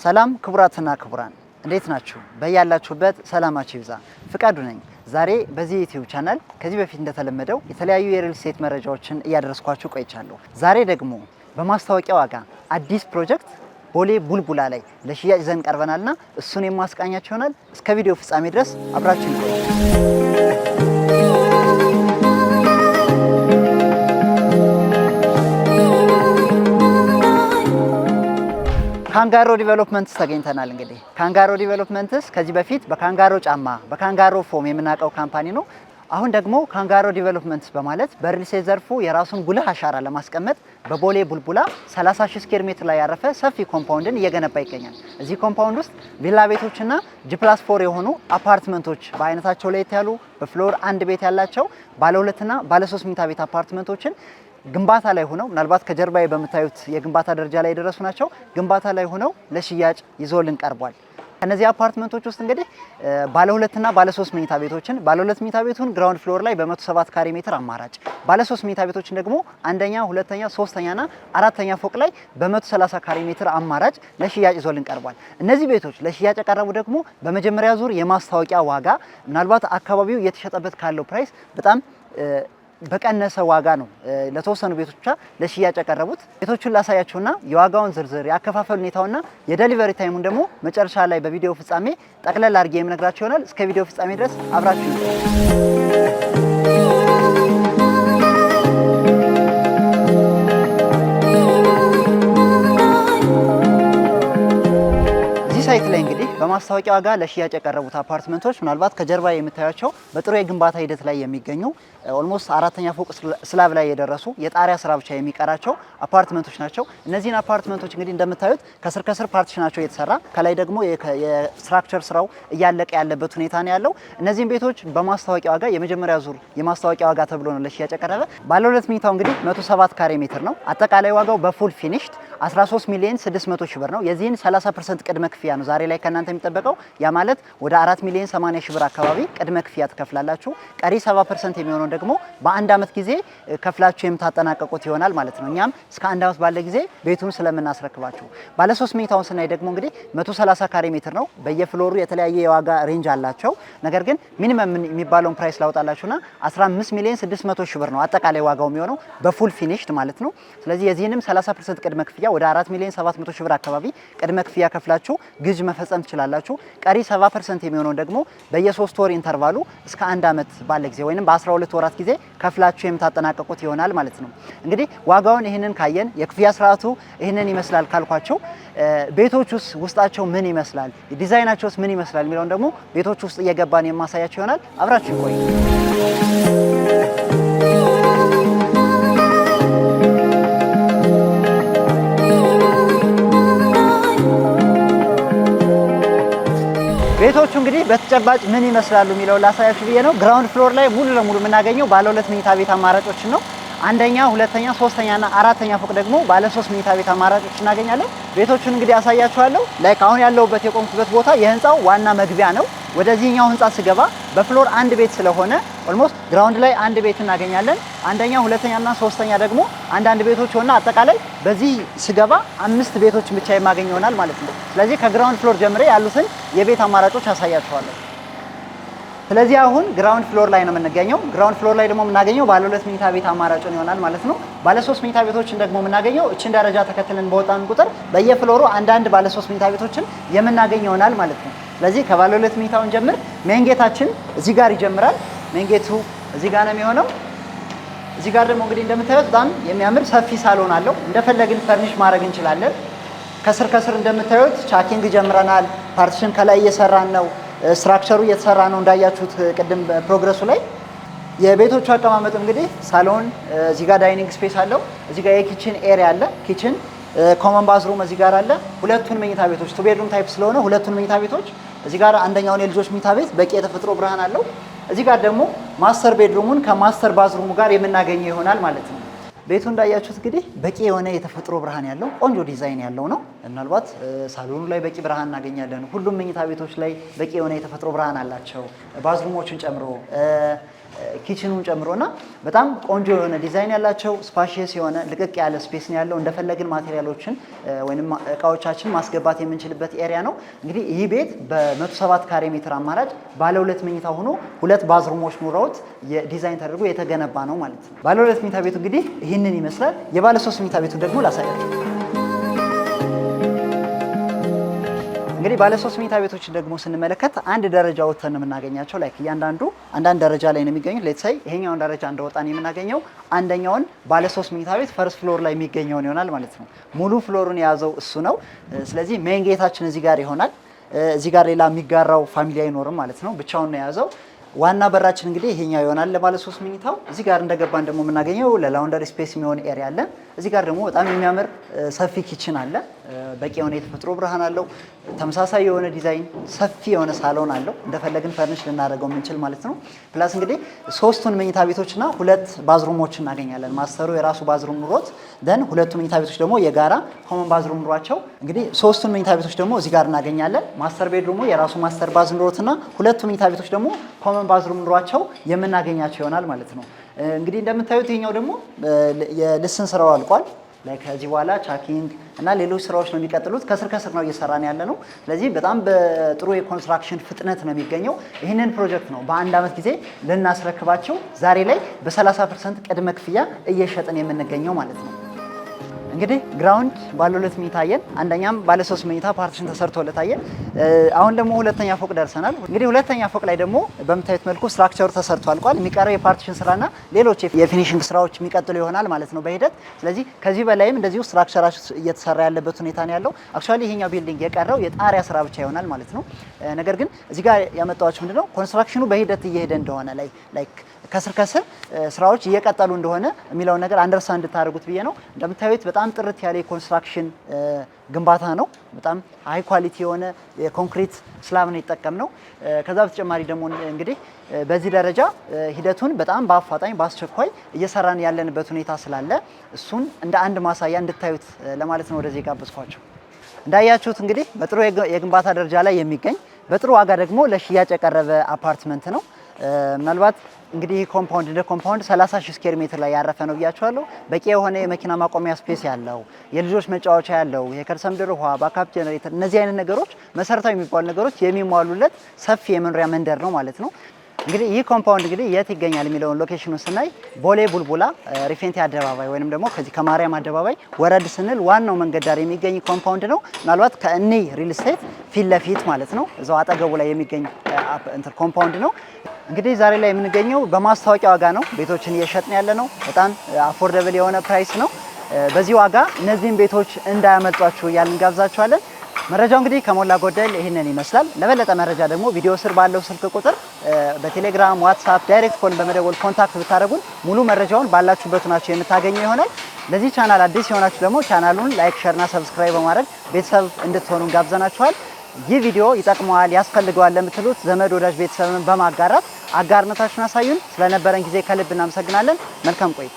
ሰላም ክቡራትና ክቡራን እንዴት ናችሁ? በያላችሁበት ሰላማችሁ ይብዛ። ፍቃዱ ነኝ። ዛሬ በዚህ ዩቲዩብ ቻናል ከዚህ በፊት እንደተለመደው የተለያዩ የሪል ስቴት መረጃዎችን እያደረስኳችሁ ቆይቻለሁ። ዛሬ ደግሞ በማስታወቂያ ዋጋ አዲስ ፕሮጀክት ቦሌ ቡልቡላ ላይ ለሽያጭ ዘንድ ቀርበናልና እሱን የማስቃኛችሁ ይሆናል። እስከ ቪዲዮ ፍጻሜ ድረስ አብራችሁን ቆዩ። ካንጋሮ ዲቨሎፕመንትስ ተገኝተናል። እንግዲህ ካንጋሮ ዲቨሎፕመንትስ ከዚህ በፊት በካንጋሮ ጫማ በካንጋሮ ፎም የምናውቀው ካምፓኒ ነው። አሁን ደግሞ ካንጋሮ ዲቨሎፕመንትስ በማለት በሪል ስቴት ዘርፉ የራሱን ጉልህ አሻራ ለማስቀመጥ በቦሌ ቡልቡላ 30,000 ስኩዌር ሜትር ላይ ያረፈ ሰፊ ኮምፓውንድን እየገነባ ይገኛል። እዚህ ኮምፓውንድ ውስጥ ቪላ ቤቶችና ጂ+4 የሆኑ አፓርትመንቶች በአይነታቸው ለየት ያሉ በፍሎር አንድ ቤት ያላቸው ባለ 2 እና ባለ 3 መኝታ ቤት አፓርትመንቶችን ግንባታ ላይ ሆነው ምናልባት ከጀርባዬ በምታዩት የግንባታ ደረጃ ላይ የደረሱ ናቸው። ግንባታ ላይ ሆነው ለሽያጭ ይዞልን ቀርቧል። ከነዚህ አፓርትመንቶች ውስጥ እንግዲህ ባለ 2 እና ባለ 3 መኝታ ቤቶችን ባለ 2 መኝታ ቤቱን ግራውንድ ፍሎር ላይ በ107 ካሬ ሜትር አማራጭ፣ ባለ 3 መኝታ ቤቶችን ደግሞ አንደኛ፣ ሁለተኛ፣ ሶስተኛ እና አራተኛ ፎቅ ላይ በ130 ካሬ ሜትር አማራጭ ለሽያጭ ይዞልን ቀርቧል። እነዚህ ቤቶች ለሽያጭ የቀረቡ ደግሞ በመጀመሪያ ዙር የማስታወቂያ ዋጋ ምናልባት አካባቢው እየተሸጠበት ካለው ፕራይስ በጣም በቀነሰ ዋጋ ነው ለተወሰኑ ቤቶች ብቻ ለሽያጭ ያቀረቡት። ቤቶቹን ላሳያችሁና የዋጋውን ዝርዝር ያከፋፈል ሁኔታውና የዴሊቨሪ ታይሙን ደግሞ መጨረሻ ላይ በቪዲዮ ፍጻሜ ጠቅለል አድርጌ የምነግራችሁ ይሆናል። እስከ ቪዲዮ ፍጻሜ ድረስ አብራችሁ ሳይት ላይ እንግዲህ በማስታወቂያ ዋጋ ለሽያጭ የቀረቡት አፓርትመንቶች ምናልባት ከጀርባ የምታዩቸው በጥሩ የግንባታ ሂደት ላይ የሚገኙ ኦልሞስት አራተኛ ፎቅ ስላብ ላይ የደረሱ የጣሪያ ስራ ብቻ የሚቀራቸው አፓርትመንቶች ናቸው። እነዚህን አፓርትመንቶች እንግዲህ እንደምታዩት ከስር ፓርቲሽናቸው የተሰራ ከላይ ደግሞ የስትራክቸር ስራው እያለቀ ያለበት ሁኔታ ነው ያለው። እነዚህን ቤቶች በማስታወቂያ ዋጋ የመጀመሪያ ዙር የማስታወቂያ ዋጋ ተብሎ ነው ለሽያጭ የቀረበ። ባለ 2 መኝታው እንግዲህ 107 ካሬ ሜትር ነው። አጠቃላይ ዋጋው በፉል ፊኒሽድ 13 ሚሊዮን 600 ሺህ ብር ነው። የዚህን 30% ቅድመ ክፍያ ነው ዛሬ ላይ ከናንተ የሚጠበቀው። ያ ማለት ወደ 4 ሚሊዮን 80 ሺህ ብር አካባቢ ቅድመ ክፍያ ትከፍላላችሁ። ቀሪ 70% የሚሆነው ደግሞ በአንድ አመት ጊዜ ከፍላችሁ የምታጠናቀቁት ይሆናል ማለት ነው። እኛም እስከ አንድ አመት ባለ ጊዜ ቤቱን ስለምናስረክባችሁ። ባለ 3 መኝታውን ስናይ ደግሞ እንግዲህ 130 ካሬ ሜትር ነው። በየፍሎሩ የተለያየ የዋጋ ሬንጅ አላቸው። ነገር ግን ሚኒመም የሚባለውን ፕራይስ ላውጣላችሁና 15 ሚሊዮን 600 ሺህ ብር ነው አጠቃላይ ዋጋው የሚሆነው በፉል ፊኒሽድ ማለት ነው። ስለዚህ የዚህንም 30% ቅድመ ክፍያ ወደ 4 ሚሊዮን 700 ሺህ ብር አካባቢ ቅድመ ክፍያ ከፍላችሁ ግዥ መፈጸም ትችላላችሁ። ቀሪ 70% የሚሆነው ደግሞ በየ3 ወር ኢንተርቫሉ እስከ አንድ አመት ባለ ጊዜ ወይንም በ12 ወራት ጊዜ ከፍላችሁ የምታጠናቀቁት ይሆናል ማለት ነው። እንግዲህ ዋጋውን ይህንን ካየን የክፍያ ስርዓቱ ይህንን ይመስላል ካልኳቸው ቤቶቹስ ውስጣቸው ምን ይመስላል፣ ዲዛይናቸውስ ምን ይመስላል የሚለውን ደግሞ ቤቶቹ ውስጥ እየገባን የማሳያቸው ይሆናል። አብራችሁ ቆዩ። ቤቶቹ እንግዲህ በተጨባጭ ምን ይመስላሉ የሚለው ላሳያችሁ ብዬ ነው። ግራውንድ ፍሎር ላይ ሙሉ ለሙሉ የምናገኘው ባለ 2 መኝታ ቤት አማራጮችን ነው። አንደኛ፣ ሁለተኛ፣ ሶስተኛ እና አራተኛ ፎቅ ደግሞ ባለ 3 መኝታ ቤት አማራጮች እናገኛለን። ቤቶቹን እንግዲህ አሳያችኋለሁ። ላይክ አሁን ያለሁበት የቆምኩበት ቦታ የህንፃው ዋና መግቢያ ነው። ወደዚህኛው ህንፃ ስገባ በፍሎር አንድ ቤት ስለሆነ ኦልሞስት ግራውንድ ላይ አንድ ቤት እናገኛለን። አንደኛ፣ ሁለተኛ እና ሶስተኛ ደግሞ አንዳንድ ቤቶች ሆነ አጠቃላይ በዚህ ስገባ 5 ቤቶችን ብቻ የማገኝ ይሆናል ማለት ነው። ስለዚህ ከግራውንድ ፍሎር ጀምሬ ያሉትን የቤት አማራጮች አሳያችኋለሁ። ስለዚህ አሁን ግራውንድ ፍሎር ላይ ነው የምንገኘው። ግራውንድ ፍሎር ላይ ደግሞ የምናገኘው ባለ 2 መኝታ ቤት አማራጭን ይሆናል ማለት ነው። ባለ 3 መኝታ ቤቶችን ደግሞ የምናገኘው እችን ደረጃ ተከትለን በወጣን ቁጥር በየፍሎሩ አንዳንድ ባለ 3 መኝታ ቤቶችን የምናገኝ ይሆናል ማለት ነው። ስለዚህ ከባለ 2 መኝታውን ጀምር ሜን ጌታችን እዚህ ጋር ይጀምራል። ሜን ጌቱ እዚህ ጋር ነው የሚሆነው። እዚህ ጋር ደግሞ እንግዲህ እንደምታዩት በጣም የሚያምር ሰፊ ሳሎን አለው። እንደፈለግን ፈርኒሽ ማድረግ እንችላለን። ከስር እንደምታዩት ቻኪንግ ጀምረናል። ፓርቲሽን ከላይ እየሰራን ነው። ስትራክቸሩ እየተሰራ ነው እንዳያችሁት ቅድም ፕሮግረሱ ላይ። የቤቶቹ አቀማመጥ እንግዲህ ሳሎን እዚህ ጋር ዳይኒንግ ስፔስ አለው። እዚህ ጋር የኪችን ኤሪያ አለ። ኪችን ኮመን ባዝሩም እዚህ ጋር አለ። ሁለቱን መኝታ ቤቶች 2 ቤድሩም ታይፕ ስለሆነ ሁለቱን መኝታ ቤቶች እዚህ ጋር አንደኛውን የልጆች መኝታ ቤት በቂ የተፈጥሮ ብርሃን አለው። እዚህ ጋር ደግሞ ማስተር ቤድሩሙን ከማስተር ባዝሩሙ ጋር የምናገኘው ይሆናል ማለት ነው። ቤቱ እንዳያችሁት እንግዲህ በቂ የሆነ የተፈጥሮ ብርሃን ያለው ቆንጆ ዲዛይን ያለው ነው። ምናልባት ሳሎኑ ላይ በቂ ብርሃን እናገኛለን። ሁሉም መኝታ ቤቶች ላይ በቂ የሆነ የተፈጥሮ ብርሃን አላቸው ባዝሩሞችን ጨምሮ። ኪችኑን ጨምሮና በጣም ቆንጆ የሆነ ዲዛይን ያላቸው ስፓሺየስ የሆነ ልቅቅ ያለ ስፔስ ነው ያለው። እንደፈለግን ማቴሪያሎችን ወይም እቃዎቻችን ማስገባት የምንችልበት ኤሪያ ነው። እንግዲህ ይህ ቤት በ107 ካሬ ሜትር አማራጭ ባለ 2 መኝታ ሆኖ 2 ባዝሩሞች ኑረውት የዲዛይን ተደርጎ የተገነባ ነው ማለት ነው። ባለ 2 መኝታ ቤቱ እንግዲህ ይህንን ይመስላል። የባለ 3 መኝታ ቤቱ ደግሞ ላሳያችሁ። እንግዲህ ባለ 3 መኝታ ቤቶችን ደግሞ ስንመለከት አንድ ደረጃ ወጥተን ነው የምናገኛቸው። ላይክ እያንዳንዱ አንዳንድ ደረጃ ላይ ነው የሚገኙት። ሌትስ ሴይ ይሄኛውን ደረጃ እንደወጣን የምናገኘው አንደኛውን ባለ 3 መኝታ ቤት ፈርስት ፍሎር ላይ የሚገኘውን ይሆናል ማለት ነው። ሙሉ ፍሎሩን የያዘው እሱ ነው። ስለዚህ ሜን ጌታችን እዚህ ጋር ይሆናል። እዚህ ጋር ሌላ የሚጋራው ፋሚሊ አይኖርም ማለት ነው። ብቻውን ነው የያዘው። ዋና በራችን እንግዲህ ይሄኛው ይሆናል ለባለ 3 መኝታው። እዚህ ጋር እንደገባን ደግሞ የምናገኘው ለላውንደሪ ስፔስ የሚሆን ኤሪያ አለ። እዚህ ጋር ደግሞ በጣም የሚያምር ሰፊ ኪችን አለ። በቂ የሆነ የተፈጥሮ ብርሃን አለው። ተመሳሳይ የሆነ ዲዛይን ሰፊ የሆነ ሳሎን አለው። እንደፈለግን ፈርኒሽ ልናደርገው የምንችል ማለት ነው። ፕላስ እንግዲህ 3ቱን መኝታ ቤቶችና 2 ባዝሩሞች እናገኛለን። ማስተሩ የራሱ ባዝሩም ኑሮት ደን 2ቱ መኝታ ቤቶች ደግሞ የጋራ ኮመን ባዝሩም ኑሯቸው እንግዲህ 3ቱን መኝታ ቤቶች ደግሞ እዚህ ጋር እናገኛለን። ማስተር ቤድሩሙ የራሱ ማስተር ባዝ ኑሮትና 2ቱ መኝታ ቤቶች ደግሞ ኮመን ባዝሩም ኑሯቸው የምናገኛቸው ይሆናል ማለት ነው። እንግዲህ እንደምታዩት ይሄኛው ደግሞ የልስን ስራው አልቋል። ላይ ከዚህ በኋላ ቻኪንግ እና ሌሎች ስራዎች ነው የሚቀጥሉት። ከስር ከስር ነው እየሰራን ያለ ነው። ስለዚህ በጣም በጥሩ የኮንስትራክሽን ፍጥነት ነው የሚገኘው። ይህንን ፕሮጀክት ነው በአንድ ዓመት ጊዜ ልናስረክባቸው ዛሬ ላይ በ30% ቅድመ ክፍያ እየሸጥን የምንገኘው ማለት ነው። እንግዲህ ግራውንድ ባለ 2 መኝታ አየን። አንደኛም ባለ 3 መኝታ ፓርቲሽን ተሰርቶለት አየን። አሁን ደግሞ ሁለተኛ ፎቅ ደርሰናል። እንግዲህ ሁለተኛ ፎቅ ላይ ደግሞ በምታዩት መልኩ ስትራክቸሩ ተሰርቶ አልቋል። የሚቀረው የፓርቲሽን ስራና ሌሎች የፊኒሽንግ ስራዎች የሚቀጥሉ ይሆናል ማለት ነው በሂደት። ስለዚህ ከዚህ በላይም እንደዚሁ ስትራክቸራችሁ እየተሰራ ያለበት ሁኔታ ነው ያለው። አክቹአሊ ይሄኛው ቢልዲንግ የቀረው የጣሪያ ስራ ብቻ ይሆናል ማለት ነው። ነገር ግን እዚህ ጋር ያመጣዋችሁ ምንድነው ኮንስትራክሽኑ በሂደት እየሄደ እንደሆነ ላይክ ከስር ከስር ስራዎች እየቀጠሉ እንደሆነ የሚለውን ነገር አንደርስታንድ እንድታደርጉት ብዬ ነው። እንደምታዩት በጣም ጥርት ያለ የኮንስትራክሽን ግንባታ ነው። በጣም ሃይ ኳሊቲ የሆነ የኮንክሪት ስላብ ነው የተጠቀምነው። ከዛ በተጨማሪ ደግሞ እንግዲህ በዚህ ደረጃ ሂደቱን በጣም በአፋጣኝ በአስቸኳይ እየሰራን ያለንበት ሁኔታ ስላለ እሱን እንደ አንድ ማሳያ እንድታዩት ለማለት ነው ወደዚህ ጋበዝኳቸው። እንዳያችሁት እንግዲህ በጥሩ የግንባታ ደረጃ ላይ የሚገኝ በጥሩ ዋጋ ደግሞ ለሽያጭ የቀረበ አፓርትመንት ነው። ምናልባት እንግዲህ ኮምፓውንድ እንደ ኮምፓውንድ 30,000 ስኩዌር ሜትር ላይ ያረፈ ነው ብያቸዋለሁ። በቂ የሆነ የመኪና ማቆሚያ ስፔስ ያለው፣ የልጆች መጫወቻ ያለው፣ የከርሰ ምድር ውሃ፣ ባካፕ ጀነሬተር፣ እነዚህ አይነት ነገሮች መሰረታዊ የሚባሉ ነገሮች የሚሟሉለት ሰፊ የመኖሪያ መንደር ነው ማለት ነው። እንግዲህ ይህ ኮምፓውንድ እንግዲህ የት ይገኛል የሚለውን ሎኬሽኑን ስናይ ቦሌ ቡልቡላ ሪፌንቲ አደባባይ ወይንም ደግሞ ከዚህ ከማርያም አደባባይ ወረድ ስንል ዋናው መንገድ ዳር የሚገኝ ኮምፓውንድ ነው። ምናልባት ከእኔ ሪል ስቴት ፊት ለፊት ማለት ነው እዛው አጠገቡ ላይ የሚገኝ ኮምፓውንድ ነው። እንግዲህ ዛሬ ላይ የምንገኘው በማስታወቂያ ዋጋ ነው ቤቶችን እየሸጥን ያለ ነው። በጣም አፎርደብል የሆነ ፕራይስ ነው። በዚህ ዋጋ እነዚህን ቤቶች እንዳያመልጧችሁ እያልን ጋብዛችኋለን። መረጃው እንግዲህ ከሞላ ጎደል ይህንን ይመስላል። ለበለጠ መረጃ ደግሞ ቪዲዮ ስር ባለው ስልክ ቁጥር በቴሌግራም፣ ዋትስአፕ፣ ዳይሬክት ኮል በመደወል ኮንታክት ብታደርጉን ሙሉ መረጃውን ባላችሁበት ናችሁ የምታገኙ ይሆናል። ለዚህ ቻናል አዲስ የሆናችሁ ደግሞ ቻናሉን ላይክ፣ ሼር እና ሰብስክራይብ በማድረግ ቤተሰብ እንድትሆኑ ጋብዘናችኋል። ይህ ቪዲዮ ይጠቅመዋል፣ ያስፈልገዋል ለምትሉት ዘመድ ወዳጅ ቤተሰብን በማጋራት አጋርነታችሁን አሳዩን። ስለነበረን ጊዜ ከልብ እናመሰግናለን። መልካም ቆይታ